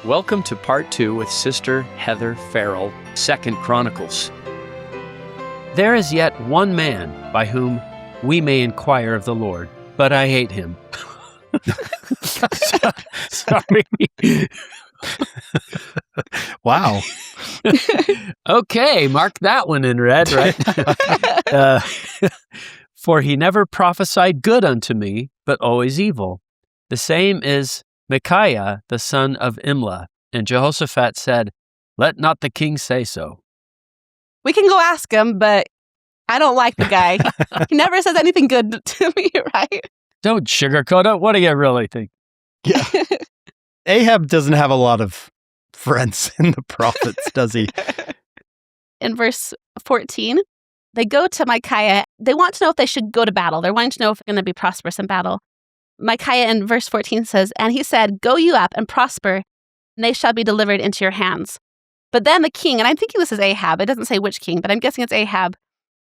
Welcome to Part 2 with Sister Heather Farrell, 2 Chronicles. There is yet one man by whom we may inquire of the Lord, but I hate him. Sorry. Wow. Okay, mark that one in red, right? For he never prophesied good unto me, but always evil. The same is Micaiah, the son of Imlah. And Jehoshaphat said, let not the king say so. We can go ask him, but I don't like the guy. He never says anything good to me, right? Don't sugarcoat it. What do you really think? Yeah. Ahab doesn't have a lot of friends in the prophets, does he? In verse 14, they go to Micaiah. They want to know if they should go to battle. They're wanting to know if they're going to be prosperous in battle. Micaiah in verse 14 says, and he said, go you up and prosper, and they shall be delivered into your hands. But then the king, and I'm thinking this is Ahab. It doesn't say which king, but I'm guessing it's Ahab.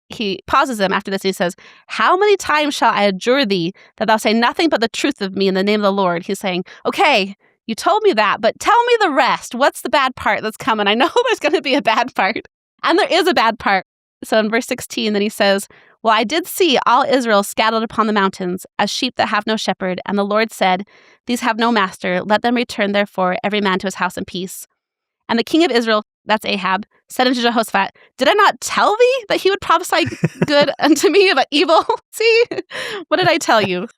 He pauses him after this and he says, how many times shall I adjure thee that thou say nothing but the truth of me in the name of the Lord? He's saying, okay, you told me that, but tell me the rest. What's the bad part that's coming? I know there's going to be a bad part. And there is a bad part. So in verse 16, then he says, well, I did see all Israel scattered upon the mountains, as sheep that have no shepherd. And the Lord said, these have no master. Let them return, therefore, every man to his house in peace. And the king of Israel, that's Ahab, said unto Jehoshaphat, did I not tell thee that he would prophesy good unto me, but evil? See, what did I tell you?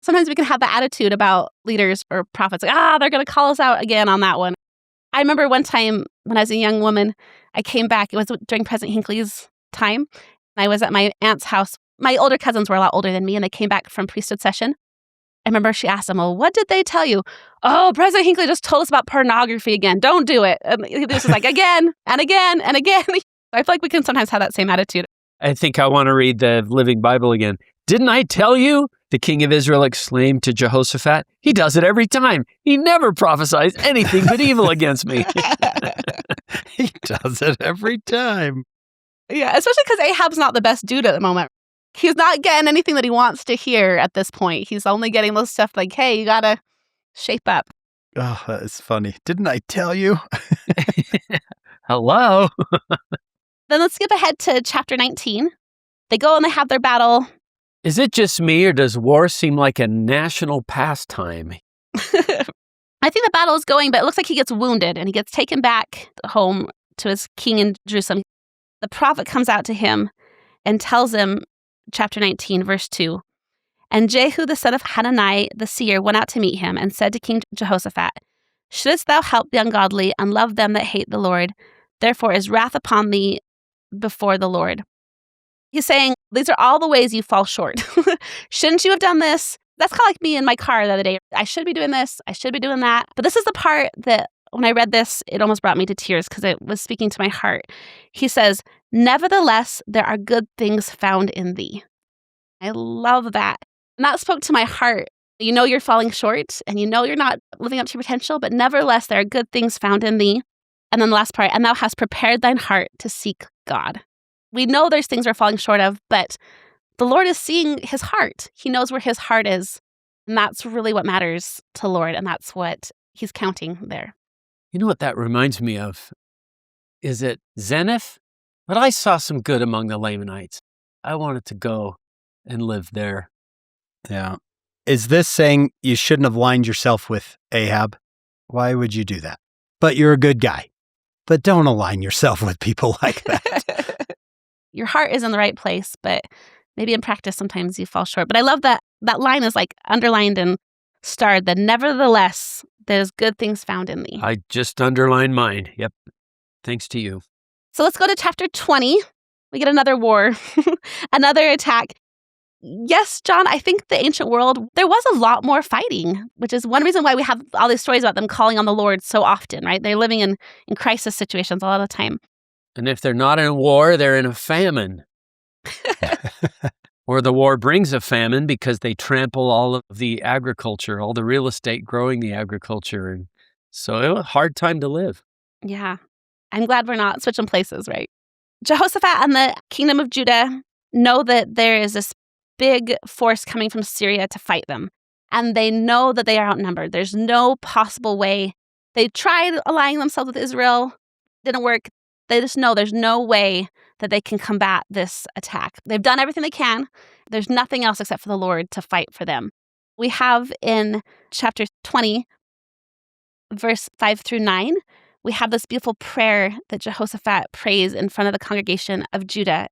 Sometimes we can have the attitude about leaders or prophets, like, they're going to call us out again on that one. I remember one time when I was a young woman, I came back. It was during President Hinckley's time. I was at my aunt's house. My older cousins were a lot older than me, and they came back from priesthood session. I remember she asked them, well, what did they tell you? Oh, President Hinckley just told us about pornography again. Don't do it. And this is like again and again and again. I feel like we can sometimes have that same attitude. I think I want to read the Living Bible again. Didn't I tell you? The king of Israel exclaimed to Jehoshaphat. He does it every time. He never prophesies anything but evil against me. He does it every time. Yeah, especially because Ahab's not the best dude at the moment. He's not getting anything that he wants to hear at this point. He's only getting those stuff like, hey, you got to shape up. Oh, that is funny. Didn't I tell you? Hello? Then let's skip ahead to chapter 19. They go and they have their battle. Is it just me, or does war seem like a national pastime? I think the battle is going, but it looks like he gets wounded and he gets taken back home to his king in Jerusalem. The prophet comes out to him and tells him, chapter 19, verse 2, and Jehu the son of Hanani the seer went out to meet him and said to King Jehoshaphat, shouldest thou help the ungodly and love them that hate the Lord? Therefore is wrath upon thee before the Lord. He's saying, these are all the ways you fall short. Shouldn't you have done this? That's kind of like me in my car the other day. I should be doing this. I should be doing that. But this is the part that when I read this, it almost brought me to tears because it was speaking to my heart. He says, nevertheless, there are good things found in thee. I love that. And that spoke to my heart. You know you're falling short and you know you're not living up to your potential, but nevertheless, there are good things found in thee. And then the last part, and thou hast prepared thine heart to seek God. We know there's things we're falling short of, but the Lord is seeing his heart. He knows where his heart is. And that's really what matters to the Lord. And that's what he's counting there. You know what that reminds me of? Is it Zenith? But I saw some good among the Lamanites. I wanted to go and live there. Yeah. Is this saying you shouldn't have lined yourself with Ahab? Why would you do that? But you're a good guy. But don't align yourself with people like that. Your heart is in the right place, but maybe in practice, sometimes you fall short. But I love that line is like underlined and starred, that nevertheless, there's good things found in thee. I just underlined mine. Yep. Thanks to you. So let's go to chapter 20. We get another war, another attack. Yes, John, I think the ancient world, there was a lot more fighting, which is one reason why we have all these stories about them calling on the Lord so often, right? They're living in crisis situations a lot of the time. And if they're not in a war, they're in a famine. Or the war brings a famine because they trample all of the agriculture, all the real estate growing the agriculture. And so it was a hard time to live. Yeah. I'm glad we're not switching places, right? Jehoshaphat and the kingdom of Judah know that there is this big force coming from Syria to fight them. and they know that they are outnumbered. There's no possible way. They tried aligning themselves with Israel, didn't work. They just know there's no way that they can combat this attack. They've done everything they can. There's nothing else except for the Lord to fight for them. We have in chapter 20, verse 5 through 9, we have this beautiful prayer that Jehoshaphat prays in front of the congregation of Judah.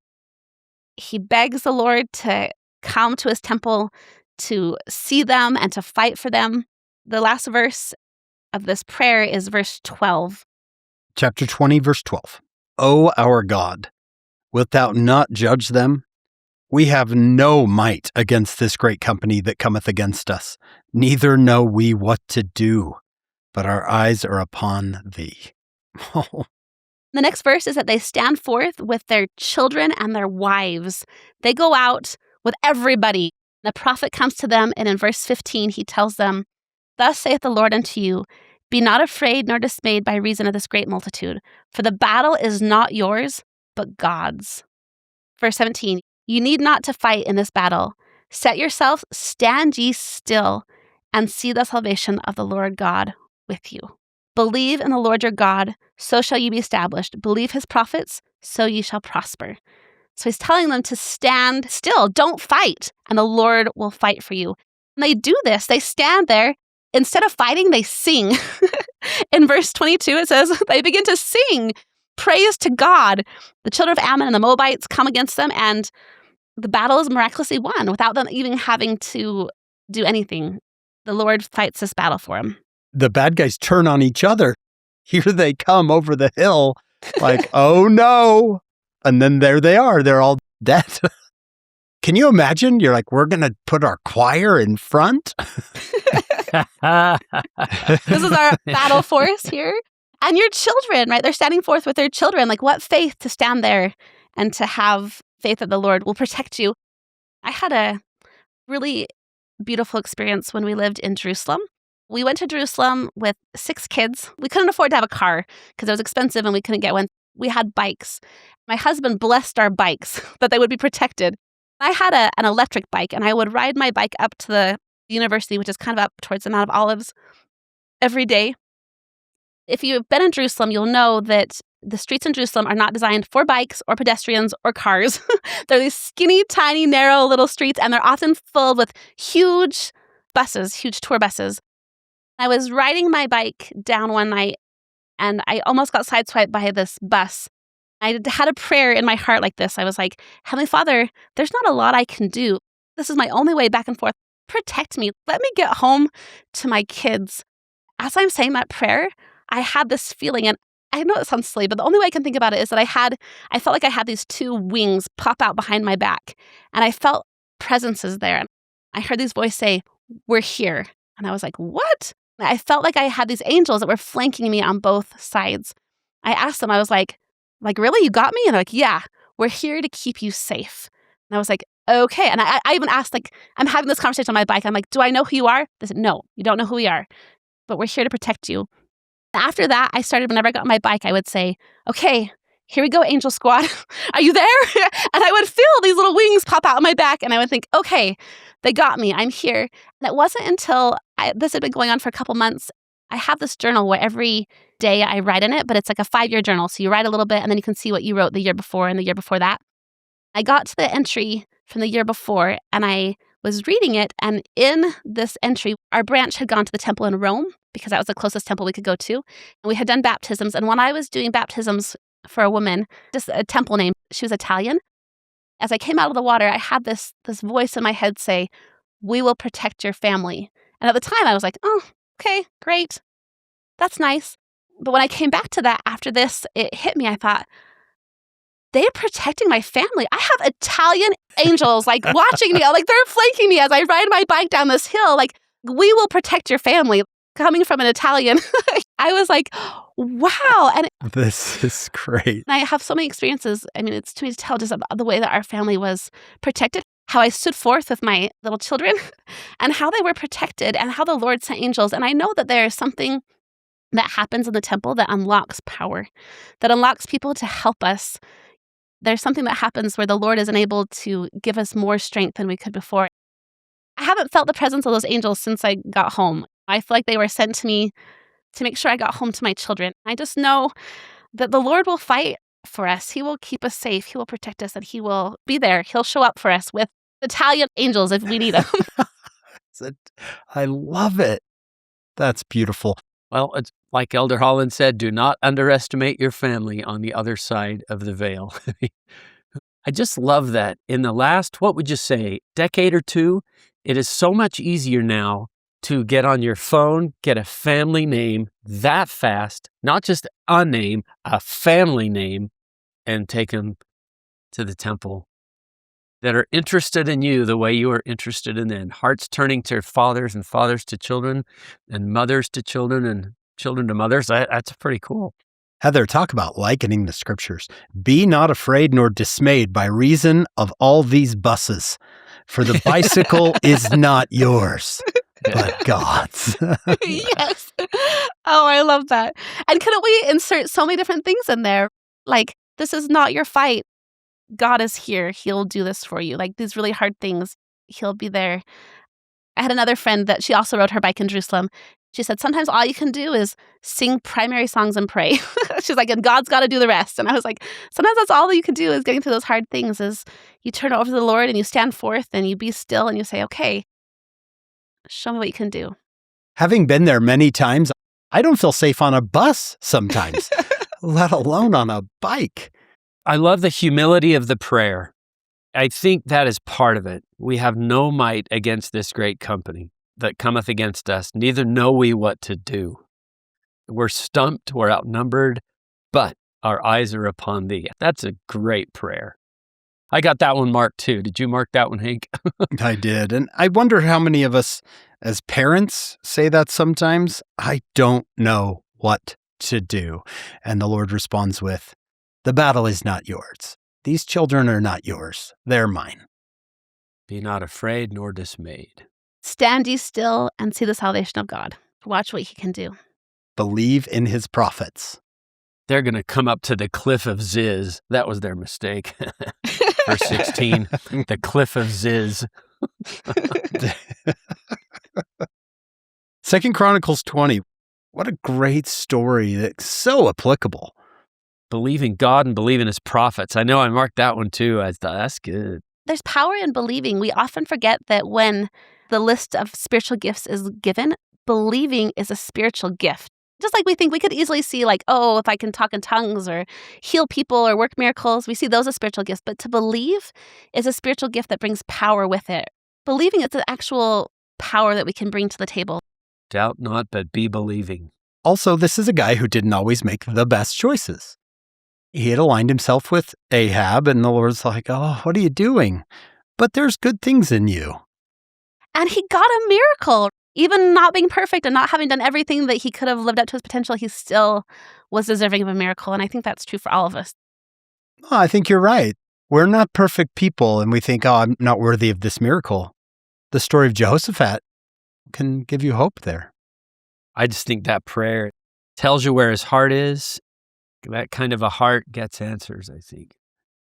He begs the Lord to come to his temple, to see them and to fight for them. The last verse of this prayer is verse 12. Chapter 20, verse 12. O our God, wilt thou not judge them? We have no might against this great company that cometh against us, neither know we what to do, but our eyes are upon thee. The next verse is that they stand forth with their children and their wives. They go out with everybody. The prophet comes to them, and in verse 15, he tells them, Thus saith the Lord unto you, Be not afraid nor dismayed by reason of this great multitude, for the battle is not yours, but God's. Verse 17, You need not to fight in this battle. Set yourselves, stand ye still, and see the salvation of the Lord God with you. Believe in the Lord your God, so shall ye be established. Believe his prophets, so ye shall prosper. So he's telling them to stand still, don't fight, and the Lord will fight for you. And they do this. They stand there. Instead of fighting, they sing. In verse 22, it says, they begin to sing praise to God. The children of Ammon and the Moabites come against them, and the battle is miraculously won without them even having to do anything. The Lord fights this battle for them. The bad guys turn on each other. Here they come over the hill, like, oh no. And then there they are. They're all dead. Can you imagine? You're like, we're going to put our choir in front. This is our battle force here. And your children, right? They're standing forth with their children. Like, what faith to stand there and to have faith that the Lord will protect you. I had a really beautiful experience when we lived in Jerusalem. We went to Jerusalem with 6 kids. We couldn't afford to have a car because it was expensive and we couldn't get one. We had bikes. My husband blessed our bikes that they would be protected. I had an electric bike, and I would ride my bike up to the university, which is kind of up towards the Mount of Olives, every day. If you've been in Jerusalem, you'll know that the streets in Jerusalem are not designed for bikes or pedestrians or cars. They're these skinny, tiny, narrow little streets, and they're often filled with huge buses, huge tour buses. I was riding my bike down one night, and I almost got sideswiped by this bus. I had a prayer in my heart like this. I was like, Heavenly Father, there's not a lot I can do. This is my only way back and forth. Protect me. Let me get home to my kids. As I'm saying that prayer, I had this feeling, and I know it sounds silly, but the only way I can think about it is that I felt like I had these 2 wings pop out behind my back, and I felt presences there. And I heard these voices say, We're here. And I was like, what? I felt like I had these angels that were flanking me on both sides. I asked them, I was like, really? You got me? And they're like, yeah, we're here to keep you safe. And I was like, okay. And I even asked, like, I'm having this conversation on my bike. I'm like, do I know who you are? They said, no, you don't know who we are, but we're here to protect you. After that, I started, whenever I got on my bike, I would say, okay, here we go, angel squad. Are you there? And I would feel these little wings pop out on my back. And I would think, okay, they got me. I'm here. And it wasn't until this had been going on for a couple months. I have this journal where every day I write in it, but it's like a 5-year journal. So you write a little bit and then you can see what you wrote the year before and the year before that. I got to the entry from the year before and I was reading it. And in this entry, our branch had gone to the temple in Rome because that was the closest temple we could go to. And we had done baptisms. And when I was doing baptisms for a woman, just a temple name, she was Italian. As I came out of the water, I had this voice in my head say, we will protect your family. And at the time I was like, oh, okay, great. That's nice. But when I came back to that after this, it hit me. I thought, they're protecting my family. I have Italian angels like watching me. Like they're flanking me as I ride my bike down this hill. Like, we will protect your family. Coming from an Italian, I was like, wow. And this is great. I have so many experiences. I mean, it's to me to tell just about the way that our family was protected, how I stood forth with my little children and how they were protected and how the Lord sent angels. And I know that there is something that happens in the temple that unlocks power, that unlocks people to help us. There's something that happens where the Lord is able to give us more strength than we could before. I haven't felt the presence of those angels since I got home. I feel like they were sent to me to make sure I got home to my children. I just know that the Lord will fight for us. He will keep us safe. He will protect us, and He will be there. He'll show up for us with battalion angels if we need them. I love it. That's beautiful. Well, it's like Elder Holland said, do not underestimate your family on the other side of the veil. I just love that. In the last, what would you say, decade or two, it is so much easier now to get on your phone, get a family name that fast, not just a name, a family name, and take them to the temple that are interested in you the way you are interested in them. Hearts turning to fathers and fathers to children and mothers to children and children to mothers. That's pretty cool. Heather, talk about likening the scriptures. Be not afraid nor dismayed by reason of all these buses, for the bicycle is not yours, but God's. Yes. Oh, I love that. And couldn't we insert so many different things in there? Like, this is not your fight. God is here. He'll do this for you. Like these really hard things, He'll be there. I had another friend that she also rode her bike in Jerusalem. She said, sometimes all you can do is sing primary songs and pray. She's like, and God's got to do the rest. And I was like, sometimes that's all that you can do is getting through those hard things is you turn it over to the Lord and you stand forth and you be still and you say, okay, show me what you can do. Having been there many times, I don't feel safe on a bus sometimes, let alone on a bike. I love the humility of the prayer. I think that is part of it. We have no might against this great company that cometh against us, neither know we what to do. We're stumped, we're outnumbered, but our eyes are upon thee. That's a great prayer. I got that one marked too. Did you mark that one, Hank? I did. And I wonder how many of us as parents say that sometimes. I don't know what to do. And the Lord responds with, the battle is not yours. These children are not yours. They're mine. Be not afraid nor dismayed. Stand ye still and see the salvation of God. Watch what He can do. Believe in His prophets. They're going to come up to the cliff of Ziz. That was their mistake. Verse 16, the cliff of Ziz. 2 Chronicles 20. What a great story. That's so applicable. Believing God and believing His prophets. I know I marked that one too. I thought, that's good. There's power in believing. We often forget that when the list of spiritual gifts is given, believing is a spiritual gift. Just like we think we could easily see like, oh, if I can talk in tongues or heal people or work miracles, we see those as spiritual gifts. But to believe is a spiritual gift that brings power with it. Believing is an actual power that we can bring to the table. Doubt not, but be believing. Also, this is a guy who didn't always make the best choices. He had aligned himself with Ahab, and the Lord's like, oh, what are you doing? But there's good things in you. And he got a miracle. Even not being perfect and not having done everything that he could have lived up to his potential, he still was deserving of a miracle. And I think that's true for all of us. Oh, I think you're right. We're not perfect people, and we think, oh, I'm not worthy of this miracle. The story of Jehoshaphat can give you hope there. I just think that prayer tells you where his heart is. That kind of a heart gets answers, I think.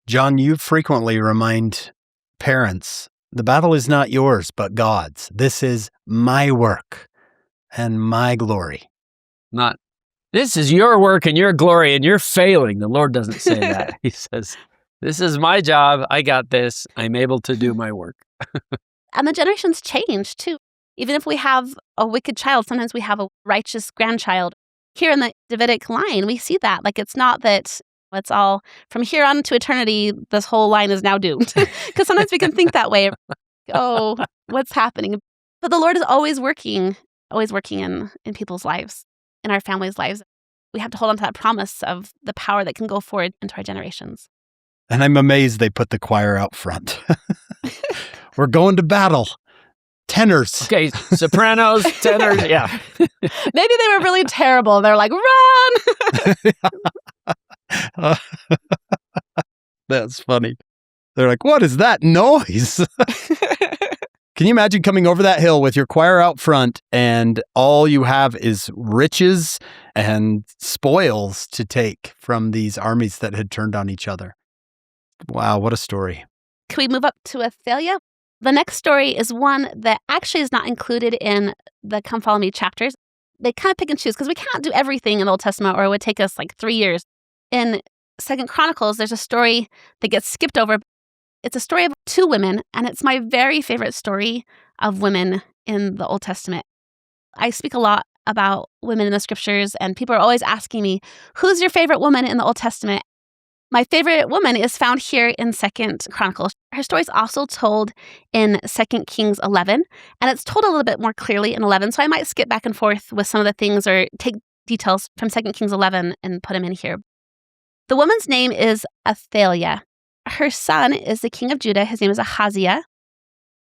John, you frequently remind parents, the battle is not yours, but God's. This is my work and my glory. Not, this is your work and your glory and you're failing. The Lord doesn't say that. He says, this is my job. I got this. I'm able to do my work. And the generations change too. Even if we have a wicked child, sometimes we have a righteous grandchild. Here in the Davidic line, we see that. Like, it's not that it's all from here on to eternity, this whole line is now doomed. Because sometimes we can think that way. Oh, what's happening? But the Lord is always working in people's lives, in our families' lives. We have to hold on to that promise of the power that can go forward into our generations. And I'm amazed they put the choir out front. We're going to battle. Tenors. Okay, sopranos, tenors, yeah. Maybe they were really terrible. They're like, run! That's funny. They're like, what is that noise? Can you imagine coming over that hill with your choir out front and all you have is riches and spoils to take from these armies that had turned on each other? Wow, what a story. Can we move up to Athaliah? The next story is one that actually is not included in the Come Follow Me chapters. They kind of pick and choose because we can't do everything in the Old Testament or it would take us like 3 years. In 2 Chronicles, there's a story that gets skipped over. It's a story of 2 women, and it's my very favorite story of women in the Old Testament. I speak a lot about women in the scriptures, and people are always asking me, who's your favorite woman in the Old Testament? My favorite woman is found here in 2 Chronicles. Her story is also told in 2 Kings 11, and it's told a little bit more clearly in 11, so I might skip back and forth with some of the things or take details from 2 Kings 11 and put them in here. The woman's name is Athaliah. Her son is the king of Judah. His name is Ahaziah.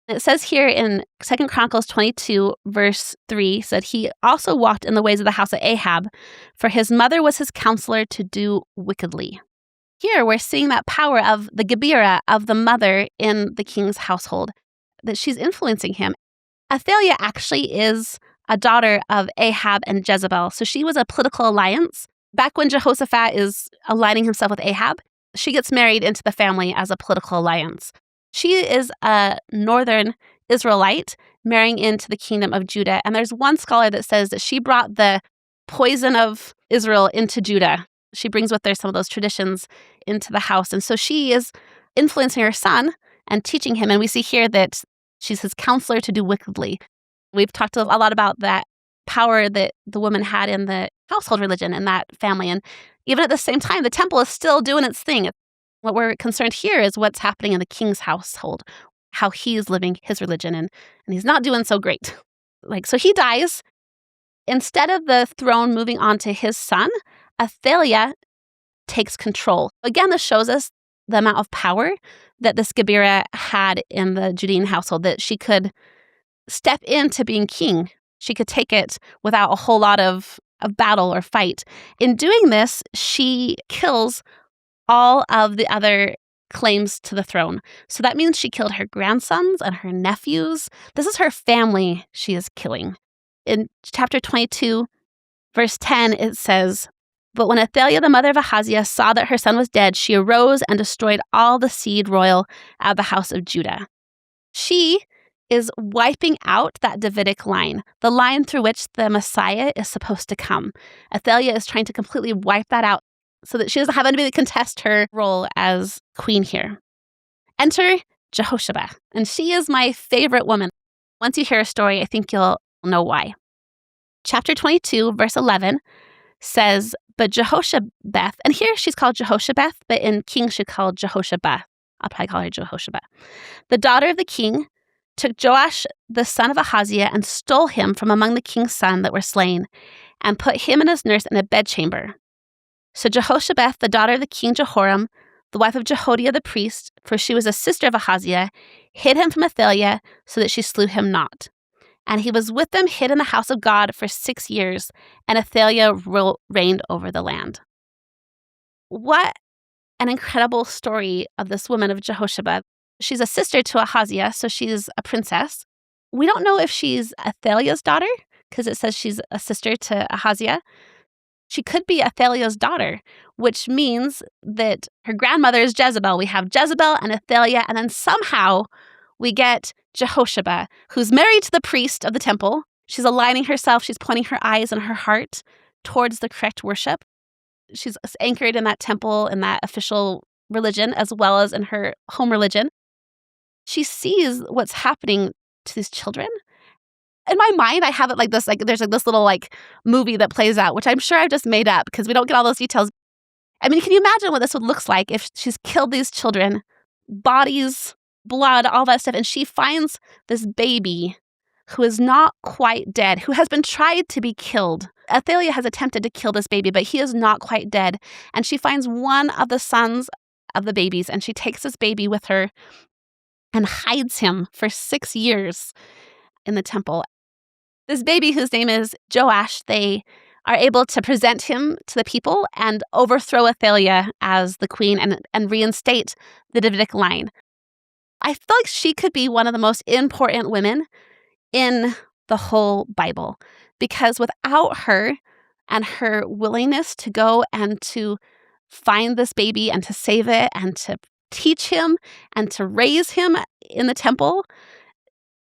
It says here in 2 Chronicles 22, verse 3, said he also walked in the ways of the house of Ahab, for his mother was his counselor to do wickedly. Here we're seeing that power of the Gebirah of the mother in the king's household, that she's influencing him. Athaliah actually is a daughter of Ahab and Jezebel, so she was a political alliance. Back when Jehoshaphat is aligning himself with Ahab, she gets married into the family as a political alliance. She is a northern Israelite marrying into the kingdom of Judah. And there's one scholar that says that she brought the poison of Israel into Judah. She brings with her some of those traditions into the house. And so she is influencing her son and teaching him. And we see here that she's his counselor to do wickedly. We've talked a lot about that power that the woman had in the household religion in that family. And even at the same time, the temple is still doing its thing. What we're concerned here is what's happening in the king's household, how he's living his religion, and he's not doing so great. So he dies. Instead of the throne moving on to his son, Athaliah takes control. Again, this shows us the amount of power that this Gebirah had in the Judean household, that she could step into being king. She could take it without a whole lot of battle or fight. In doing this, she kills all of the other claims to the throne. So that means she killed her grandsons and her nephews. This is her family she is killing. In chapter 22, verse 10, it says, "But when Athaliah, the mother of Ahaziah, saw that her son was dead, she arose and destroyed all the seed royal out of the house of Judah." She is wiping out that Davidic line, the line through which the Messiah is supposed to come. Athaliah is trying to completely wipe that out so that she doesn't have anybody to contest her role as queen here. Enter Jehoshaba, and she is my favorite woman. Once you hear her story, I think you'll know why. Chapter 22, verse 11 says, "But Jehoshabeth," and here she's called Jehoshabeth, but in Kings she's called Jehoshaba. I'll probably call her Jehoshaba. "The daughter of the king took Joash, the son of Ahaziah, and stole him from among the king's sons that were slain, and put him and his nurse in a bedchamber. So Jehoshabeth, the daughter of the king Jehoram, the wife of Jehoiada the priest, for she was a sister of Ahaziah, hid him from Athaliah so that she slew him not. And he was with them hid in the house of God for 6 years, and Athaliah reigned over the land." What an incredible story of this woman of Jehoshaba. She's a sister to Ahaziah, so she's a princess. We don't know if she's Athaliah's daughter, because it says she's a sister to Ahaziah. She could be Athaliah's daughter, which means that her grandmother is Jezebel. We have Jezebel and Athaliah, and then somehow we get Jehoshaba, who's married to the priest of the temple. She's aligning herself. She's pointing her eyes and her heart towards the correct worship. She's anchored in that temple, in that official religion, as well as in her home religion. She sees what's happening to these children. In my mind, I have it like this, there's this little movie that plays out, which I'm sure I've just made up because we don't get all those details. I mean, can you imagine what this would look like if she's killed these children, bodies, blood, all that stuff, and she finds this baby who is not quite dead, who has been tried to be killed. Athaliah has attempted to kill this baby, but he is not quite dead. And she finds one of the sons of the babies, and she takes this baby with her and hides him for 6 years in the temple. This baby, whose name is Joash, they are able to present him to the people and overthrow Athaliah as the queen and reinstate the Davidic line. I feel like she could be one of the most important women in the whole Bible, because without her and her willingness to go and to find this baby and to save it and to teach him and to raise him in the temple,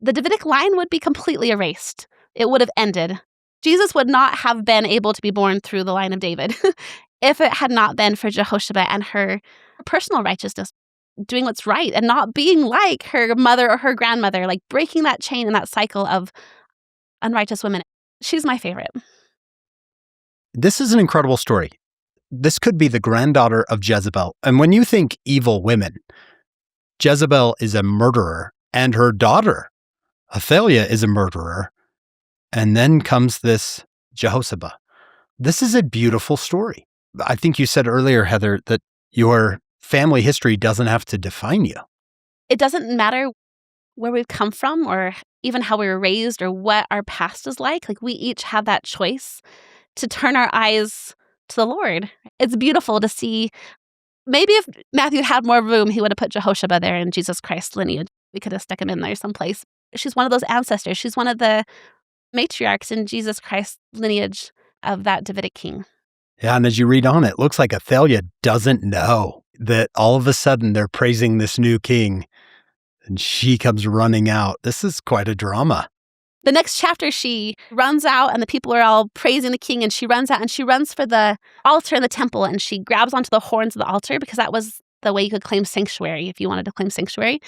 the Davidic line would be completely erased. It would have ended. Jesus would not have been able to be born through the line of David if it had not been for Jehoshaba and her personal righteousness, doing what's right and not being like her mother or her grandmother, like breaking that chain and that cycle of unrighteous women. She's my favorite. This is an incredible story. This could be the granddaughter of Jezebel. And when you think evil women, Jezebel is a murderer, and her daughter, Athaliah, is a murderer. And then comes this Jehoshaba. This is a beautiful story. I think you said earlier, Heather, that your family history doesn't have to define you. It doesn't matter where we've come from or even how we were raised or what our past is like. Like, we each have that choice to turn our eyes to the Lord. It's beautiful to see. Maybe if Matthew had more room, he would have put Jehoshaba there in Jesus Christ's lineage. We could have stuck him in there someplace. She's one of those ancestors. She's one of the matriarchs in Jesus Christ's lineage of that Davidic king. Yeah, and as you read on, it looks like Athaliah doesn't know that all of a sudden they're praising this new king, and she comes running out. This is quite a drama. The next chapter, she runs out and the people are all praising the king, and she runs out and she runs for the altar in the temple, and she grabs onto the horns of the altar because that was the way you could claim sanctuary if you wanted to claim sanctuary.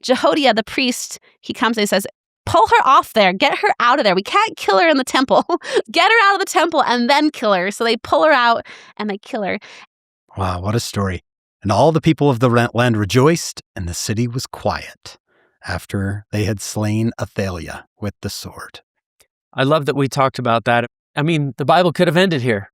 Jehoiada, the priest, he comes and he says, pull her off there. Get her out of there. We can't kill her in the temple. Get her out of the temple and then kill her. So they pull her out and they kill her. Wow, what a story. And all the people of the land rejoiced, and the city was quiet after they had slain Athaliah with the sword. I love that we talked about that. I mean, the Bible could have ended here.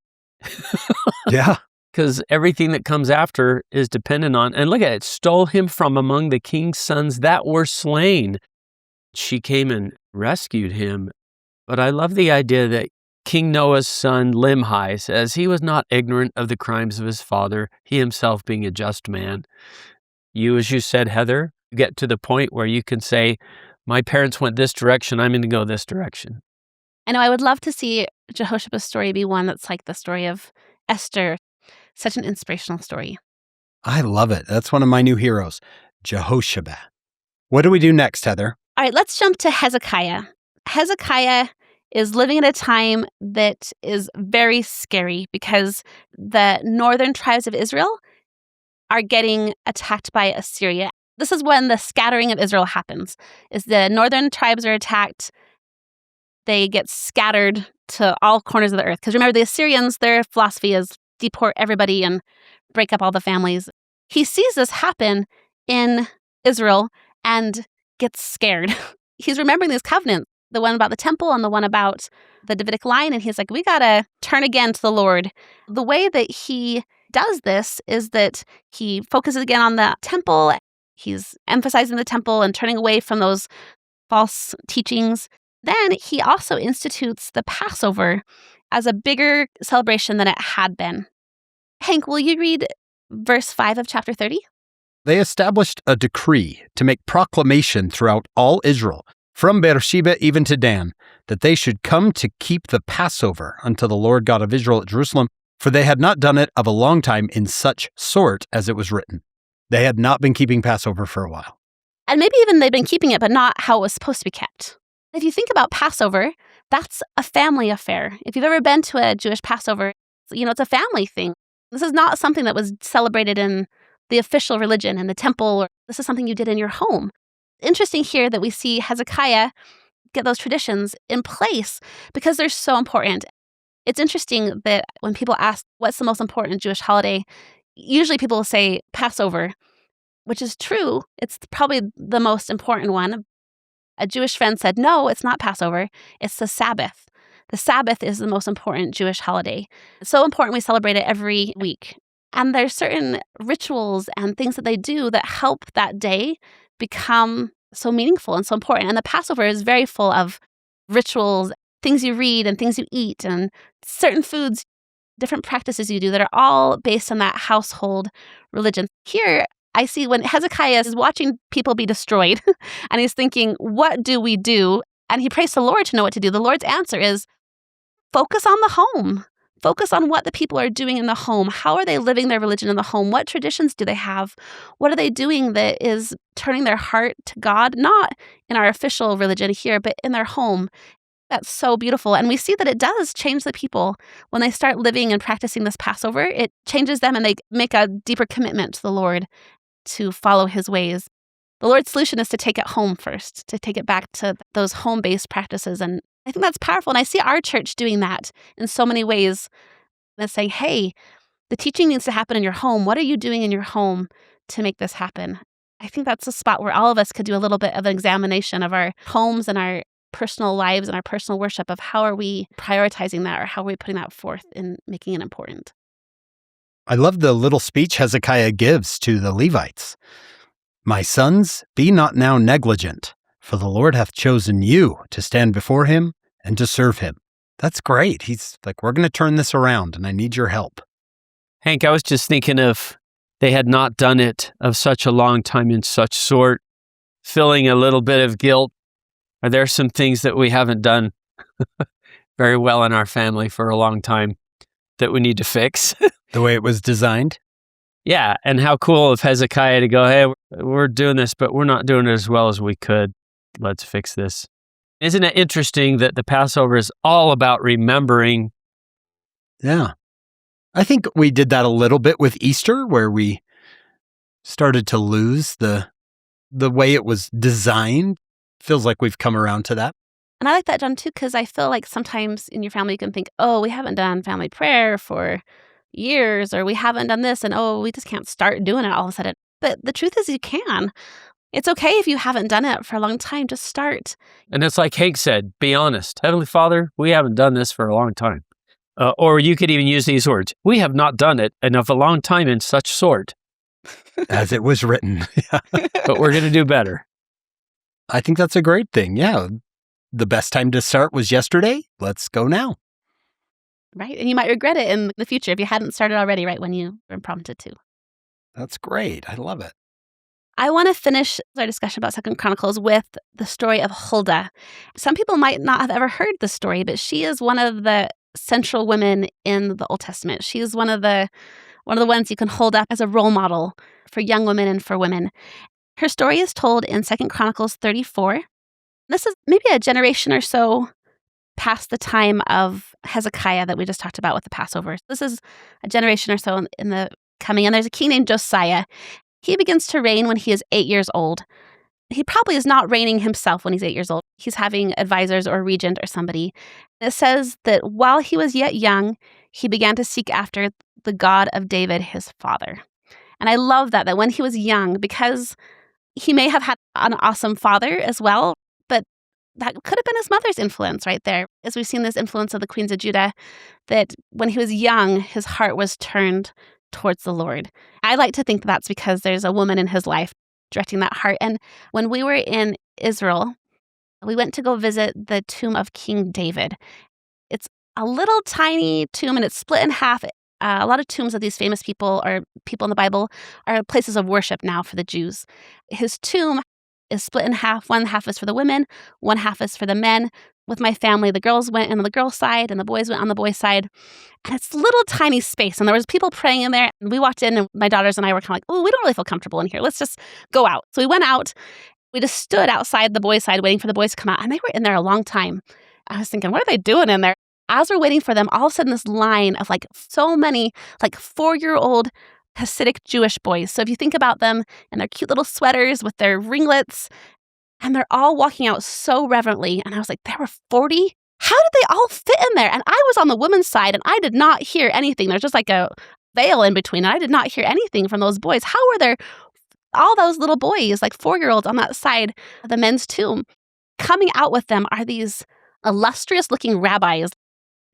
Yeah. Because everything that comes after is dependent on, and look at it, stole him from among the king's sons that were slain. She came and rescued him. But I love the idea that King Noah's son, Limhi, says he was not ignorant of the crimes of his father, he himself being a just man. You, as you said, Heather, get to the point where you can say, my parents went this direction, I'm going to go this direction. I know I would love to see Jehoshaba's story be one that's like the story of Esther. Such an inspirational story. I love it. That's one of my new heroes, Jehoshaba. What do we do next, Heather? All right, let's jump to Hezekiah. Hezekiah is living at a time that is very scary because the northern tribes of Israel are getting attacked by Assyria. This is when the scattering of Israel happens. Is the northern tribes are attacked, they get scattered to all corners of the earth. Because remember, the Assyrians, their philosophy is deport everybody and break up all the families. He sees this happen in Israel and gets scared. He's remembering these covenants, the one about the temple and the one about the Davidic line, and he's like, we got to turn again to the Lord. The way that he does this is that he focuses again on the temple. He's emphasizing the temple and turning away from those false teachings. Then he also institutes the Passover as a bigger celebration than it had been. Hank, will you read verse 5 of chapter 30? They established a decree to make proclamation throughout all Israel, from Beersheba even to Dan, that they should come to keep the Passover unto the Lord God of Israel at Jerusalem, for they had not done it of a long time in such sort as it was written. They had not been keeping Passover for a while. And maybe even they'd been keeping it, but not how it was supposed to be kept. If you think about Passover, that's a family affair. If you've ever been to a Jewish Passover, it's a family thing. This is not something that was celebrated in the official religion in the temple. This is something you did in your home. Interesting here that we see Hezekiah get those traditions in place because they're so important. It's interesting that when people ask what's the most important Jewish holiday, usually people will say Passover, which is true. It's probably the most important one. A Jewish friend said, no, it's not Passover. It's the Sabbath. The Sabbath is the most important Jewish holiday. It's so important we celebrate it every week. And there's certain rituals and things that they do that help that day become so meaningful and so important. And the Passover is very full of rituals, things you read and things you eat, and certain foods, different practices you do that are all based on that household religion. Here, I see when Hezekiah is watching people be destroyed and he's thinking, what do we do? And he prays to the Lord to know what to do. The Lord's answer is focus on the home. Focus on what the people are doing in the home. How are they living their religion in the home? What traditions do they have? What are they doing that is turning their heart to God? Not in our official religion here, but in their home. That's so beautiful. And we see that it does change the people. When they start living and practicing this Passover, it changes them and they make a deeper commitment to the Lord to follow his ways. The Lord's solution is to take it home first, to take it back to those home-based practices. And I think that's powerful. And I see our church doing that in so many ways. That's saying, hey, the teaching needs to happen in your home. What are you doing in your home to make this happen? I think that's a spot where all of us could do a little bit of an examination of our homes and our personal lives and our personal worship of how are we prioritizing that or how are we putting that forth in making it important. I love the little speech Hezekiah gives to the Levites. My sons, be not now negligent, for the Lord hath chosen you to stand before him and to serve him. That's great. He's like, we're going to turn this around and I need your help. Hank, I was just thinking if they had not done it of such a long time in such sort, feeling a little bit of guilt. Are there some things that we haven't done very well in our family for a long time that we need to fix? The way it was designed? Yeah, and how cool of Hezekiah to go, hey, we're doing this, but we're not doing it as well as we could. Let's fix this. Isn't it interesting that the Passover is all about remembering? Yeah. I think we did that a little bit with Easter, where we started to lose the way it was designed. Feels like we've come around to that. And I like that, John, too, because I feel like sometimes in your family you can think, oh, we haven't done family prayer for years, or we haven't done this, and oh, we just can't start doing it all of a sudden. But the truth is you can. It's okay if you haven't done it for a long time, just start. And it's like Hank said, be honest. Heavenly Father, we haven't done this for a long time. Or you could even use these words. We have not done it in of a long time in such sort. As it was written. But we're going to do better. I think that's a great thing. Yeah. The best time to start was yesterday. Let's go now. Right? And you might regret it in the future if you hadn't started already right when you were prompted to. That's great. I love it. I want to finish our discussion about 2 Chronicles with the story of Huldah. Some people might not have ever heard the story, but she is one of the central women in the Old Testament. She is one of the ones you can hold up as a role model for young women and for women. Her story is told in 2 Chronicles 34. This is maybe a generation or so past the time of Hezekiah that we just talked about with the Passover. This is a generation or so in the coming, and there's a king named Josiah. He begins to reign when he is 8 years old. He probably is not reigning himself when he's 8 years old. He's having advisors or a regent or somebody. It says that while he was yet young, he began to seek after the God of David, his father. And I love that when he was young, because he may have had an awesome father as well, but that could have been his mother's influence right there. As we've seen this influence of the queens of Judah, that when he was young, his heart was turned towards the Lord. I like to think that's because there's a woman in his life directing that heart. And when we were in Israel, we went to go visit the tomb of King David. It's a little tiny tomb and it's split in half. A lot of tombs of these famous people or people in the Bible are places of worship now for the Jews. His tomb is split in half. One half is for the women, one half is for the men. With my family, the girls went on the girls' side and the boys went on the boys' side. And it's a little tiny space. And there was people praying in there. And we walked in and my daughters and I were kind of like, oh, we don't really feel comfortable in here. Let's just go out. So we went out. We just stood outside the boys' side waiting for the boys to come out. And they were in there a long time. I was thinking, what are they doing in there? As we're waiting for them, all of a sudden this line of so many 4-year-old Hasidic Jewish boys. So if you think about them and their cute little sweaters with their ringlets, and they're all walking out so reverently. And I was like, there were 40? How did they all fit in there? And I was on the women's side and I did not hear anything. There's just a veil in between. And I did not hear anything from those boys. How were there all those little boys, 4-year-olds on that side of the men's tomb? Coming out with them are these illustrious looking rabbis.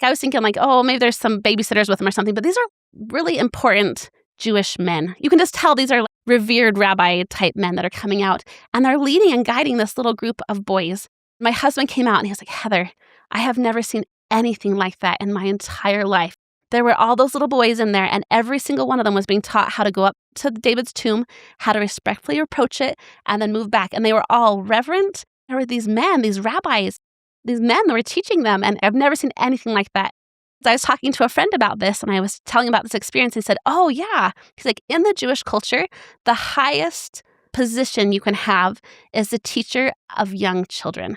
I was thinking oh, maybe there's some babysitters with them or something, but these are really important Jewish men. You can just tell these are revered rabbi type men that are coming out, and they're leading and guiding this little group of boys. My husband came out and he was like, Heather, I have never seen anything like that in my entire life. There were all those little boys in there, and every single one of them was being taught how to go up to David's tomb, how to respectfully approach it, and then move back. And they were all reverent. There were these men, these rabbis, these men that were teaching them, and I've never seen anything like that. I was talking to a friend about this, and I was telling him about this experience. He said, oh, yeah. He's like, in the Jewish culture, the highest position you can have is the teacher of young children.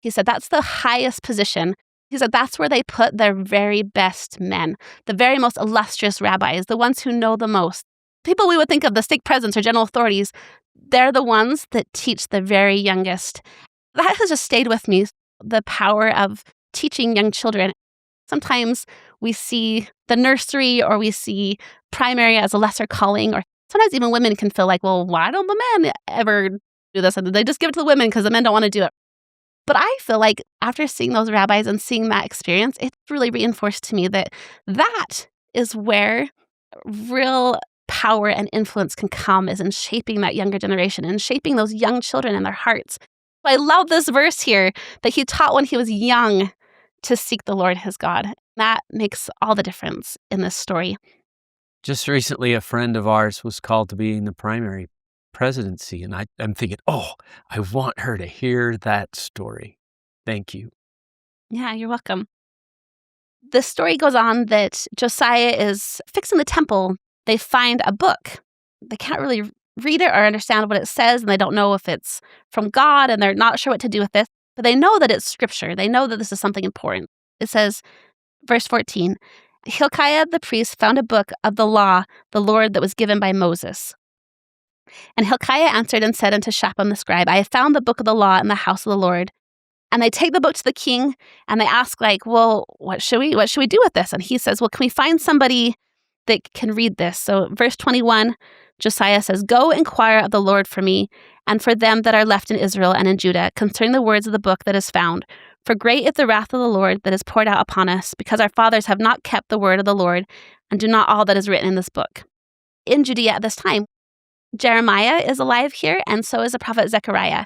He said, that's the highest position. He said, that's where they put their very best men, the very most illustrious rabbis, the ones who know the most. People we would think of the stake presidents or general authorities, they're the ones that teach the very youngest. That has just stayed with me, the power of teaching young children. Sometimes we see the nursery or we see primary as a lesser calling, or sometimes even women can feel like, well, why don't the men ever do this? And they just give it to the women because the men don't want to do it. But I feel like after seeing those rabbis and seeing that experience, it's really reinforced to me that that is where real power and influence can come, is in shaping that younger generation and shaping those young children in their hearts. I love this verse here that he taught when he was young to seek the Lord his God. That makes all the difference in this story. Just recently, a friend of ours was called to be in the primary presidency, and I'm thinking, oh, I want her to hear that story. Thank you. Yeah, you're welcome. The story goes on that Josiah is fixing the temple. They find a book. They can't really read it or understand what it says, and they don't know if it's from God, and they're not sure what to do with this. But they know that it's scripture. They know that this is something important. It says, verse 14, Hilkiah the priest found a book of the law, the Lord, that was given by Moses. And Hilkiah answered and said unto Shaphan the scribe, I have found the book of the law in the house of the Lord. And they take the book to the king, and they ask, like, well, what should we do with this? And he says, well, can we find somebody that can read this? So verse 21, Josiah says, go inquire of the Lord for me, and for them that are left in Israel and in Judah, concerning the words of the book that is found. For great is the wrath of the Lord that is poured out upon us, because our fathers have not kept the word of the Lord, and do not all that is written in this book. In Judea at this time, Jeremiah is alive here, and so is the prophet Zechariah.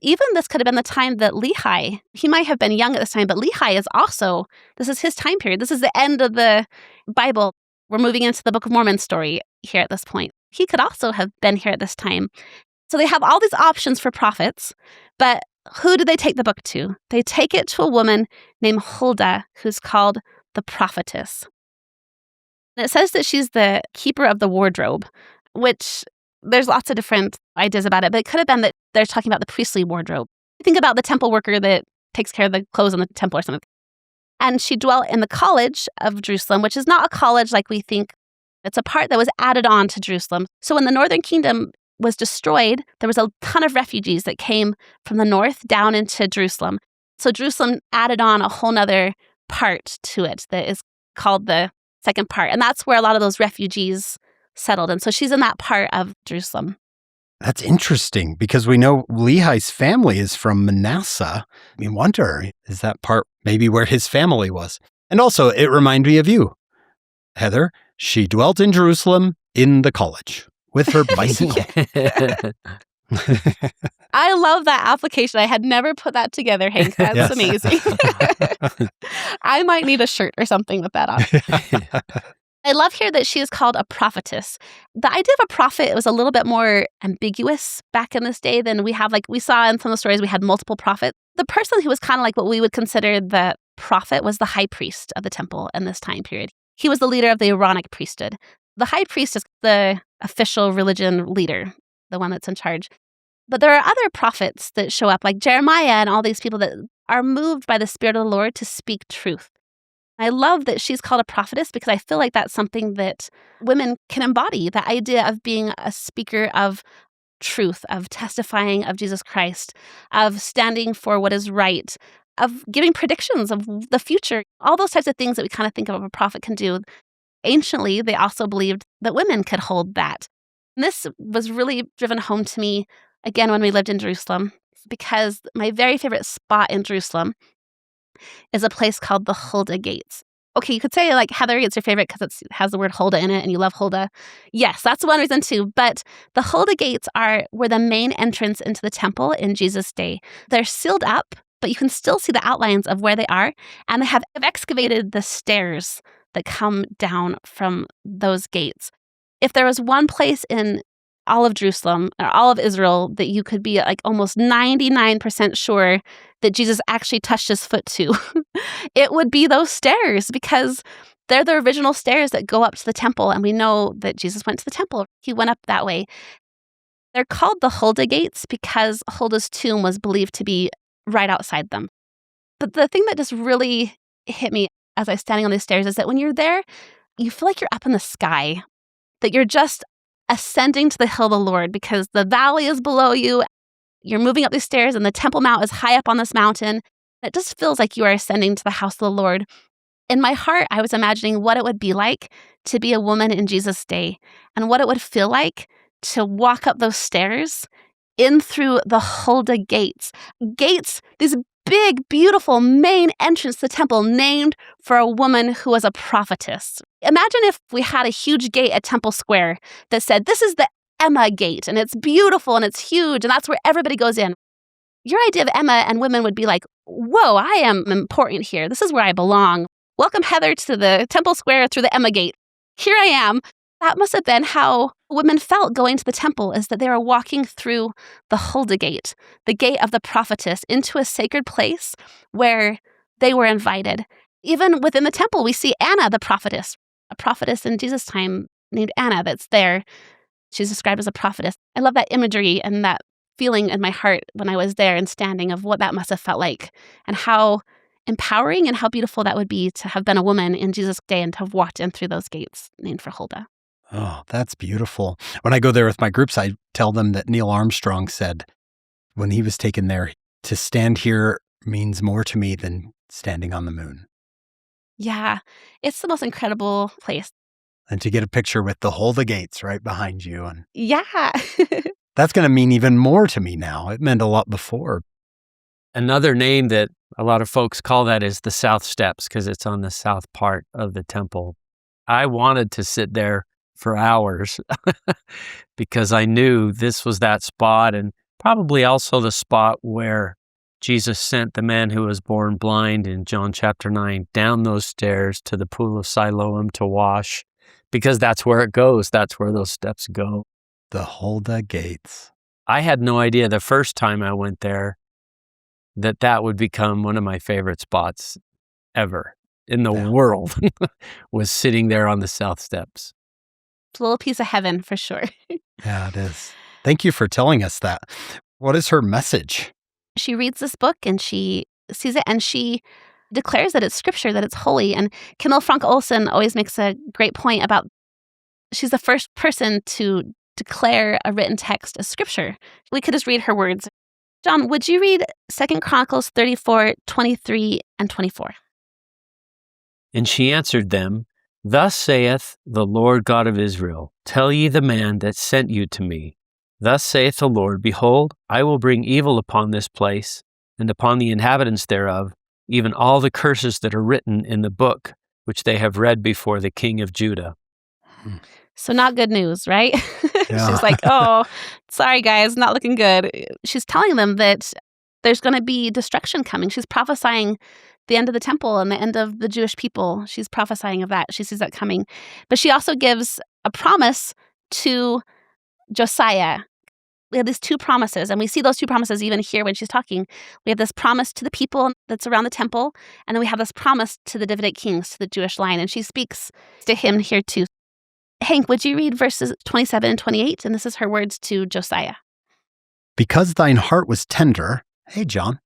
Even this could have been the time that Lehi, he might have been young at this time, but Lehi is also, this is his time period. This is the end of the Bible. We're moving into the Book of Mormon story here at this point. He could also have been here at this time. So they have all these options for prophets, but who do they take the book to? They take it to a woman named Huldah, who's called the prophetess. And it says that she's the keeper of the wardrobe, which there's lots of different ideas about it, but it could have been that they're talking about the priestly wardrobe. Think about the temple worker that takes care of the clothes in the temple or something. And she dwelt in the college of Jerusalem, which is not a college like we think. It's a part that was added on to Jerusalem. So when the northern kingdom was destroyed, there was a ton of refugees that came from the north down into Jerusalem. So Jerusalem added on a whole nother part to it that is called the second part. And that's where a lot of those refugees settled. And so she's in that part of Jerusalem. That's interesting, because we know Lehi's family is from Manasseh. I wonder, is that part maybe where his family was? And also, it reminded me of you, Heather. She dwelt in Jerusalem in the college with her bicycle. I love that application. I had never put that together, Hank. That's Yes. amazing. I might need a shirt or something with that on. I love here that she is called a prophetess. The idea of a prophet was a little bit more ambiguous back in this day than we have. Like we saw in some of the stories, we had multiple prophets. The person who was kind of like what we would consider the prophet was the high priest of the temple in this time period. He was the leader of the Aaronic priesthood. The high priest is the official religion leader, the one that's in charge. But there are other prophets that show up, like Jeremiah and all these people that are moved by the Spirit of the Lord to speak truth. I love that she's called a prophetess because I feel like that's something that women can embody, the idea of being a speaker of truth, of testifying of Jesus Christ, of standing for what is right, of giving predictions of the future, all those types of things that we kind of think of a prophet can do. Anciently, they also believed that women could hold that. And this was really driven home to me, again, when we lived in Jerusalem, because my very favorite spot in Jerusalem is a place called the Huldah Gates. Okay, you could say, like, Heather, it's your favorite because it has the word Huldah in it and you love Huldah. Yes, that's one reason too. But the Huldah Gates were the main entrance into the temple in Jesus' day. They're sealed up, but you can still see the outlines of where they are. And they have excavated the stairs that come down from those gates. If there was one place in all of Jerusalem or all of Israel that you could be like almost 99% sure that Jesus actually touched his foot to, it would be those stairs, because they're the original stairs that go up to the temple. And we know that Jesus went to the temple. He went up that way. They're called the Huldah Gates because Huldah's tomb was believed to be right outside them. But the thing that just really hit me as I was standing on these stairs is that when you're there, you feel like you're up in the sky, that you're just ascending to the hill of the Lord, because the valley is below you. You're moving up these stairs and the Temple Mount is high up on this mountain. It just feels like you are ascending to the house of the Lord. In my heart, I was imagining what it would be like to be a woman in Jesus' day and what it would feel like to walk up those stairs in through the Huldah Gates. Gates, these big, beautiful main entrance to the temple named for a woman who was a prophetess. Imagine if we had a huge gate at Temple Square that said, this is the Emma Gate, and it's beautiful and it's huge, and that's where everybody goes in. Your idea of Emma and women would be like, whoa, I am important here. This is where I belong. Welcome, Heather, to the Temple Square through the Emma Gate. Here I am. That must have been how women felt going to the temple, is that they were walking through the Huldah Gate, the gate of the prophetess, into a sacred place where they were invited. Even within the temple, we see Anna, the prophetess, a prophetess in Jesus' time named Anna that's there. She's described as a prophetess. I love that imagery and that feeling in my heart when I was there and standing of what that must have felt like and how empowering and how beautiful that would be to have been a woman in Jesus' day and to have walked in through those gates named for Huldah. Oh, that's beautiful. When I go there with my groups, I tell them that Neil Armstrong said when he was taken there, to stand here means more to me than standing on the moon. Yeah, it's the most incredible place. And to get a picture with the Huldah Gates right behind you. And Yeah. that's going to mean even more to me now. It meant a lot before. Another name that a lot of folks call that is the South Steps, because it's on the south part of the temple. I wanted to sit there for hours because I knew this was that spot, and probably also the spot where Jesus sent the man who was born blind in John chapter 9 down those stairs to the pool of Siloam to wash, because that's where it goes. That's where those steps go. The Huldah Gates. I had no idea the first time I went there that that would become one of my favorite spots ever in the world, was sitting there on the South Steps. It's a little piece of heaven for sure. Yeah, it is. Thank you for telling us that. What is her message? She reads this book and she sees it and she declares that it's scripture, that it's holy. And Camille Frank-Olsen always makes a great point about she's the first person to declare a written text as scripture. We could just read her words. John, would you read 2 Chronicles 34, 23, and 24? And she answered them, Thus saith the Lord God of Israel, Tell ye the man that sent you to me. Thus saith the Lord, Behold, I will bring evil upon this place, and upon the inhabitants thereof, even all the curses that are written in the book, which they have read before the king of Judah. So not good news, right? Yeah. She's like, oh, sorry guys, not looking good. She's telling them that there's going to be destruction coming. She's prophesying the end of the temple and the end of the Jewish people. She's prophesying of that. She sees that coming. But she also gives a promise to Josiah. We have these two promises, and we see those two promises even here when she's talking. We have this promise to the people that's around the temple, and then we have this promise to the Davidic kings, to the Jewish line, and she speaks to him here too. Hank, would you read verses 27 and 28? And this is her words to Josiah. Because thine heart was tender, hey, John,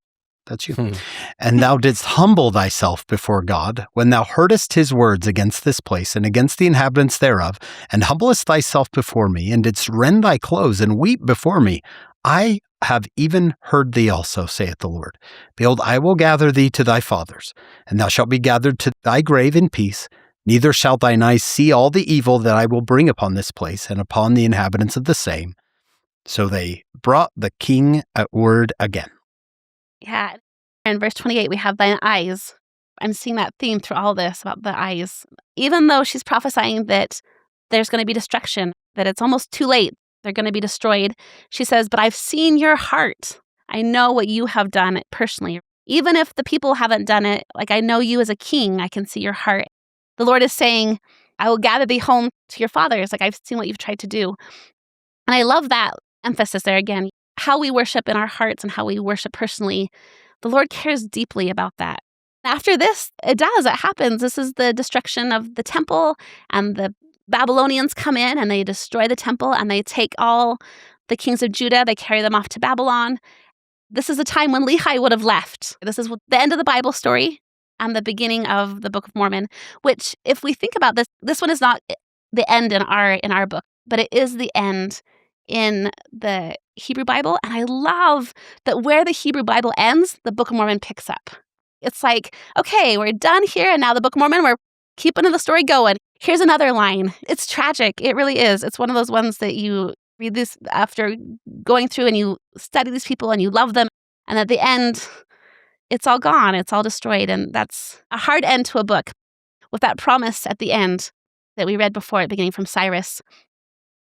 that's you, Hmm. and thou didst humble thyself before God, when thou heardest his words against this place and against the inhabitants thereof, and humblest thyself before me, and didst rend thy clothes and weep before me, I have even heard thee also, saith the Lord. Behold, I will gather thee to thy fathers, and thou shalt be gathered to thy grave in peace. Neither shalt thine eyes see all the evil that I will bring upon this place and upon the inhabitants of the same. So they brought the king at word again. Yeah. In verse 28, we have thine eyes. I'm seeing that theme through all this about the eyes. Even though she's prophesying that there's going to be destruction, that it's almost too late, they're going to be destroyed, she says, but I've seen your heart. I know what you have done personally. Even if the people haven't done it, like I know you as a king, I can see your heart. The Lord is saying, I will gather thee home to your fathers. Like I've seen what you've tried to do. And I love that emphasis there again. How we worship in our hearts and how we worship personally, the Lord cares deeply about that. After this, it happens. This is the destruction of the temple, and the Babylonians come in and they destroy the temple, and they take all the kings of Judah, they carry them off to Babylon. This is a time when Lehi would have left. This is the end of the Bible story and the beginning of the Book of Mormon, which, if we think about this one is not the end in our book, but it is the end in the Hebrew Bible. And I love that where the Hebrew Bible ends, the Book of Mormon picks up. It's like, okay, we're done here, and now the Book of Mormon, we're keeping the story going. Here's another line. It's tragic. It really is. It's one of those ones that you read this after going through and you study these people and you love them. And at the end, it's all gone. It's all destroyed. And that's a hard end to a book, with that promise at the end that we read before, beginning from Cyrus,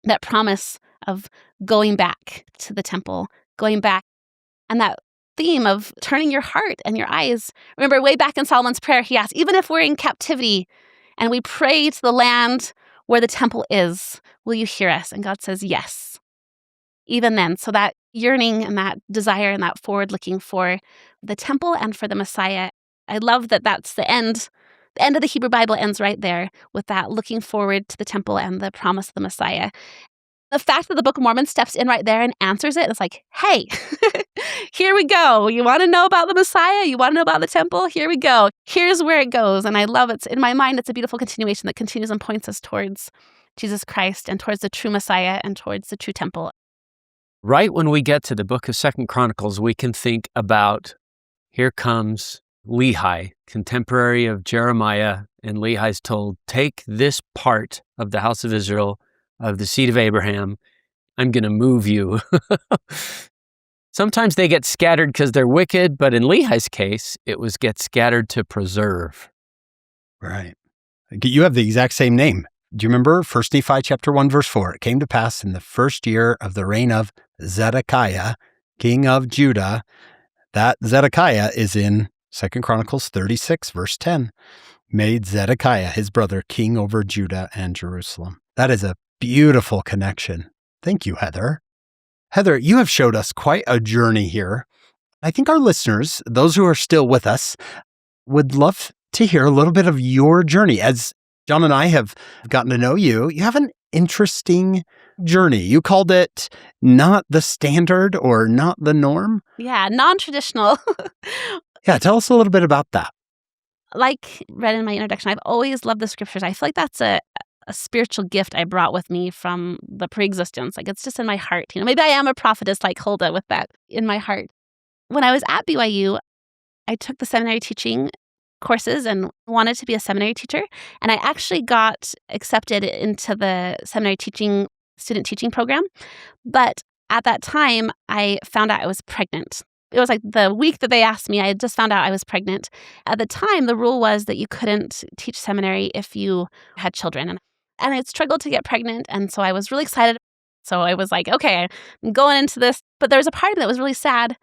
that promise of going back to the temple, going back, and that theme of turning your heart and your eyes. Remember, way back in Solomon's prayer, he asked, even if we're in captivity and we pray to the land where the temple is, will you hear us? And God says, yes. Even then, so that yearning and that desire and that forward looking for the temple and for the Messiah, I love that that's the end. The end of the Hebrew Bible ends right there with that looking forward to the temple and the promise of the Messiah. The fact that the Book of Mormon steps in right there and answers it, it's like, hey, here we go. You want to know about the Messiah? You want to know about the temple? Here we go. Here's where it goes. And I love it. In my mind, it's a beautiful continuation that continues and points us towards Jesus Christ and towards the true Messiah and towards the true temple. Right when we get to the book of 2 Chronicles, we can think about, here comes Lehi, contemporary of Jeremiah, and Lehi's told, take this part of the house of Israel, of the seed of Abraham, I'm going to move you. Sometimes they get scattered because they're wicked, but in Lehi's case, it was get scattered to preserve. Right. You have the exact same name. Do you remember 1 Nephi chapter 1, verse 4? It came to pass in the first year of the reign of Zedekiah, king of Judah. That Zedekiah is in 2 Chronicles 36, verse 10. Made Zedekiah, his brother, king over Judah and Jerusalem. That is a beautiful connection. Thank you, Heather. Heather, you have showed us quite a journey here. I think our listeners, those who are still with us, would love to hear a little bit of your journey. As John and I have gotten to know you, you have an interesting journey. You called it not the standard or not the norm. Yeah, non-traditional. Yeah, tell us a little bit about that. Like read in my introduction, I've always loved the scriptures. I feel like that's a spiritual gift I brought with me from the pre-existence. Like it's just in my heart. Maybe I am a prophetess like Huldah with that in my heart. When I was at BYU, I took the seminary teaching courses and wanted to be a seminary teacher. And I actually got accepted into the seminary student teaching program. But at that time, I found out I was pregnant. It was like the week that they asked me, I had just found out I was pregnant. At the time, the rule was that you couldn't teach seminary if you had children. And I struggled to get pregnant. And so I was really excited. So I was like, okay, I'm going into this. But there was a part of me that was really sad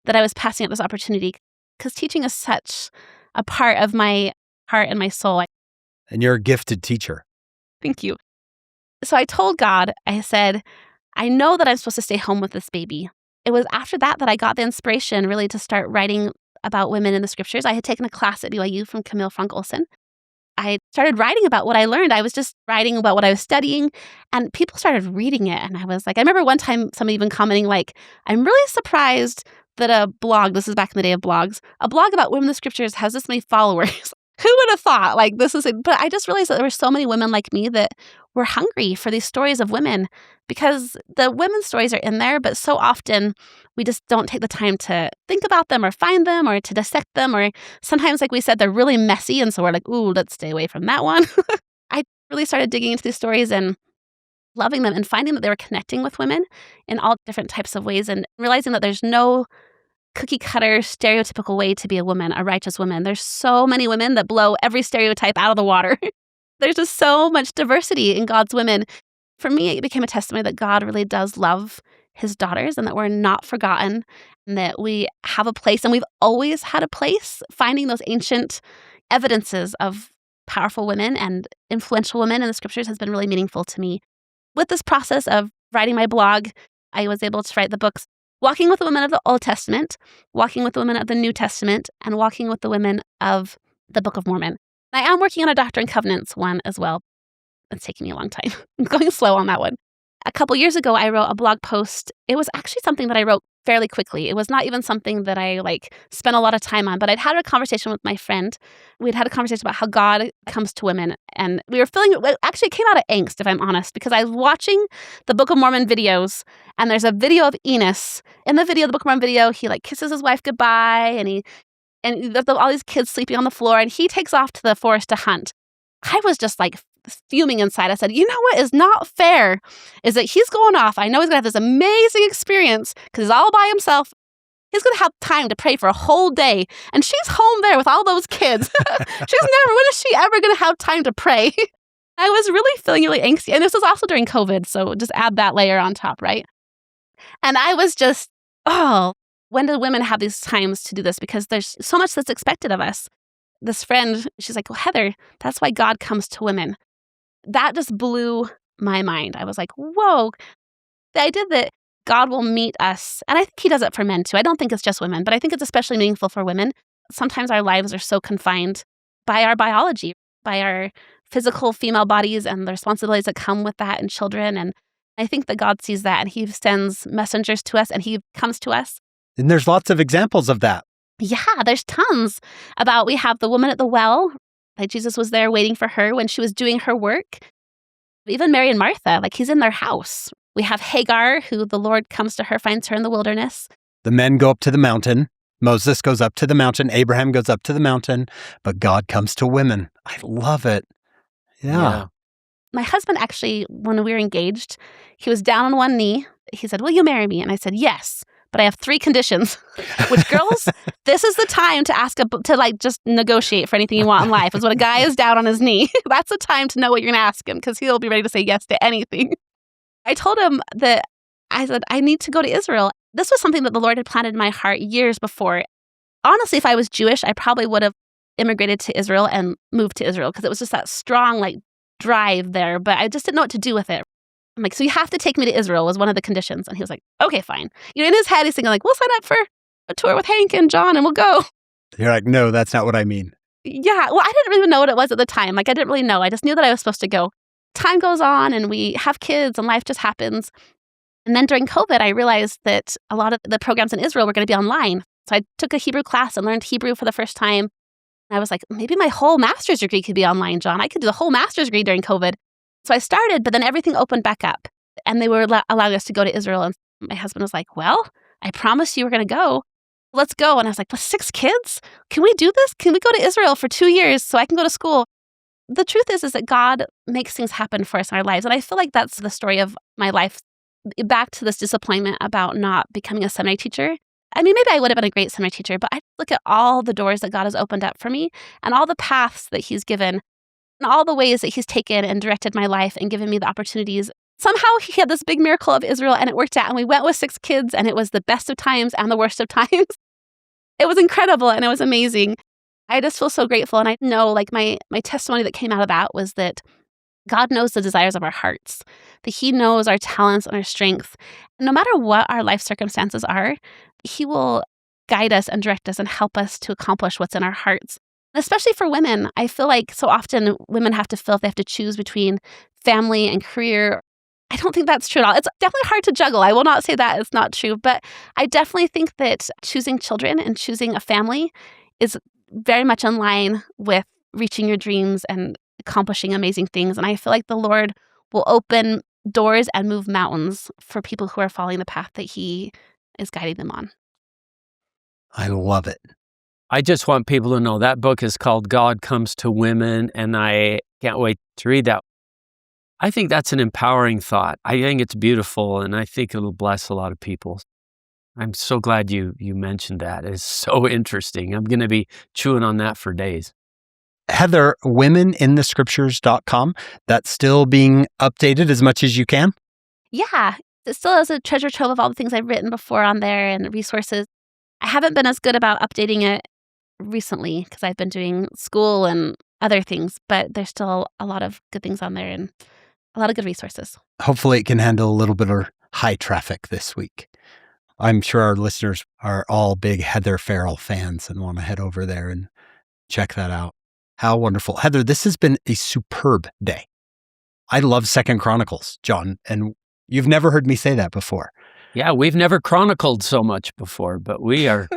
that I was passing up this opportunity because teaching is such a part of my heart and my soul. And you're a gifted teacher. Thank you. So I told God, I said, I know that I'm supposed to stay home with this baby. It was after that I got the inspiration really to start writing about women in the scriptures. I had taken a class at BYU from Camille Frank-Olsen. I started writing about what I learned. I was just writing about what I was studying, and people started reading it. And I was like, I remember one time somebody even commenting like, I'm really surprised that a blog, this is back in the day of blogs, a blog about women in the scriptures has this many followers. Who would have thought like this is, but I just realized that there were so many women like me that were hungry for these stories of women because the women's stories are in there, but so often we just don't take the time to think about them or find them or to dissect them. Or sometimes, like we said, they're really messy. And so we're like, ooh, let's stay away from that one. I really started digging into these stories and loving them and finding that they were connecting with women in all different types of ways and realizing that there's no cookie cutter stereotypical way to be a woman, a righteous woman. There's so many women that blow every stereotype out of the water. There's just so much diversity in God's women. For me, it became a testimony that God really does love his daughters and that we're not forgotten and that we have a place and we've always had a place. Finding those ancient evidences of powerful women and influential women in the scriptures has been really meaningful to me. With this process of writing my blog, I was able to write the books, Walking with the Women of the Old Testament, Walking with the Women of the New Testament, and Walking with the Women of the Book of Mormon. I am working on a Doctrine and Covenants one as well. It's taking me a long time. I'm going slow on that one. A couple years ago, I wrote a blog post. It was actually something that I wrote fairly quickly. It was not even something that I spent a lot of time on, but I'd had a conversation with my friend. We'd had a conversation about how God comes to women, and we were feeling, actually it came out of angst, if I'm honest, because I was watching the Book of Mormon videos, and there's a video of Enos. In the video, the Book of Mormon video, he kisses his wife goodbye, and there's all these kids sleeping on the floor, and he takes off to the forest to hunt. I was just fuming inside. I said, you know what is not fair is that he's going off. I know he's going to have this amazing experience because he's all by himself. He's going to have time to pray for a whole day. And she's home there with all those kids. When is she ever going to have time to pray? I was really feeling really angsty. And this was also during COVID. So just add that layer on top, right? And I was just, when do women have these times to do this? Because there's so much that's expected of us. This friend, she's like, well, Heather, that's why God comes to women. That just blew my mind. I was like, whoa, the idea that God will meet us. And I think he does it for men too. I don't think it's just women, but I think it's especially meaningful for women. Sometimes our lives are so confined by our biology, by our physical female bodies and the responsibilities that come with that and children. And I think that God sees that and he sends messengers to us and he comes to us. And there's lots of examples of that. Yeah, there's tons we have the woman at the well. Jesus was there waiting for her when she was doing her work. Even Mary and Martha, he's in their house. We have Hagar, who the Lord comes to her, finds her in the wilderness. The men go up to the mountain. Moses goes up to the mountain. Abraham goes up to the mountain. But God comes to women. I love it. Yeah. My husband actually, when we were engaged, he was down on one knee. He said, will you marry me? And I said, yes. But I have 3 conditions, which girls, this is the time to ask, just negotiate for anything you want in life, is when a guy is down on his knee. That's the time to know what you're going to ask him because he'll be ready to say yes to anything. I told him that I said, I need to go to Israel. This was something that the Lord had planted in my heart years before. Honestly, if I was Jewish, I probably would have immigrated to Israel and moved to Israel because it was just that strong drive there, but I just didn't know what to do with it. I'm like, so you have to take me to Israel was one of the conditions. And he was like, okay, fine. In his head, he's thinking we'll sign up for a tour with Hank and John and we'll go. You're like, no, that's not what I mean. Yeah. Well, I didn't even know what it was at the time. I didn't really know. I just knew that I was supposed to go. Time goes on and we have kids and life just happens. And then during COVID, I realized that a lot of the programs in Israel were going to be online. So I took a Hebrew class and learned Hebrew for the first time. And I was like, maybe my whole master's degree could be online, John. I could do the whole master's degree during COVID. So I started, but then everything opened back up and they were allowing us to go to Israel. And my husband was like, well, I promised you were going to go. Let's go. And I was like, 6 kids? Can we do this? Can we go to Israel for 2 years so I can go to school? The truth is that God makes things happen for us in our lives. And I feel like that's the story of my life. Back to this disappointment about not becoming a seminary teacher. I mean, maybe I would have been a great seminary teacher, but I look at all the doors that God has opened up for me and all the paths that he's given and all the ways that he's taken and directed my life and given me the opportunities. Somehow he had this big miracle of Israel and it worked out and we went with 6 kids and it was the best of times and the worst of times. It was incredible and it was amazing. I just feel so grateful. And I know my testimony that came out of that was that God knows the desires of our hearts, that he knows our talents and our strength. And no matter what our life circumstances are, he will guide us and direct us and help us to accomplish what's in our hearts. Especially for women, I feel like so often women have to feel they have to choose between family and career. I don't think that's true at all. It's definitely hard to juggle. I will not say that it's not true, but I definitely think that choosing children and choosing a family is very much in line with reaching your dreams and accomplishing amazing things. And I feel like the Lord will open doors and move mountains for people who are following the path that he is guiding them on. I love it. I just want people to know that book is called God Comes to Women, and I can't wait to read that. I think that's an empowering thought. I think it's beautiful, and I think it'll bless a lot of people. I'm so glad you mentioned that. It's so interesting. I'm going to be chewing on that for days. Heather, womeninthescriptures.com, that's still being updated as much as you can? Yeah, it still is a treasure trove of all the things I've written before on there and resources. I haven't been as good about updating it recently because I've been doing school and other things, but there's still a lot of good things on there. And A lot of good resources. Hopefully it can handle a little bit of high traffic this week. I'm sure our listeners are all big Heather Farrell fans and want to head over there and check that out. How wonderful. Heather, this has been a superb day. I love 2 Chronicles, John, and you've never heard me say that before. Yeah, we've never chronicled so much before, but we are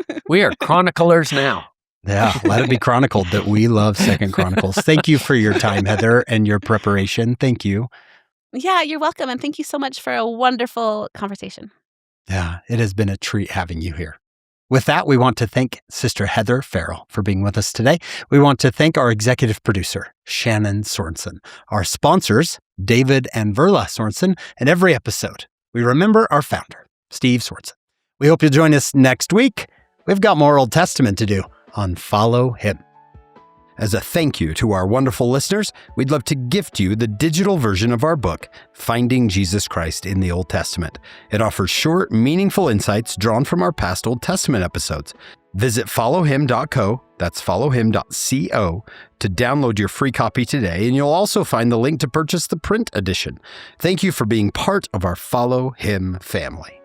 chroniclers now. Yeah, let it be chronicled that we love 2 Chronicles. Thank you for your time, Heather, and your preparation. Thank you. Yeah, you're welcome. And thank you so much for a wonderful conversation. Yeah, it has been a treat having you here. With that, we want to thank Sister Heather Farrell for being with us today. We want to thank our executive producer, Shannon Sorensen, our sponsors, David and Verla Sorensen, and every episode, we remember our founder, Steve Sorensen. We hope you'll join us next week. We've got more Old Testament to do on Follow Him. As a thank you to our wonderful listeners, we'd love to gift you the digital version of our book, Finding Jesus Christ in the Old Testament. It offers short, meaningful insights drawn from our past Old Testament episodes. Visit followhim.co, that's followhim.co, to download your free copy today, and you'll also find the link to purchase the print edition. Thank you for being part of our Follow Him family.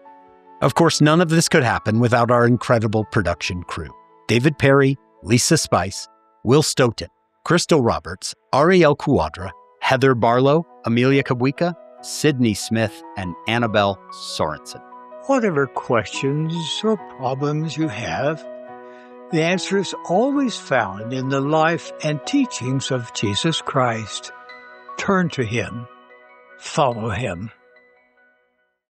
Of course, none of this could happen without our incredible production crew. David Perry, Lisa Spice, Will Stoughton, Crystal Roberts, Ariel Cuadra, Heather Barlow, Amelia Kabuika, Sydney Smith, and Annabelle Sorensen. Whatever questions or problems you have, the answer is always found in the life and teachings of Jesus Christ. Turn to Him. Follow Him.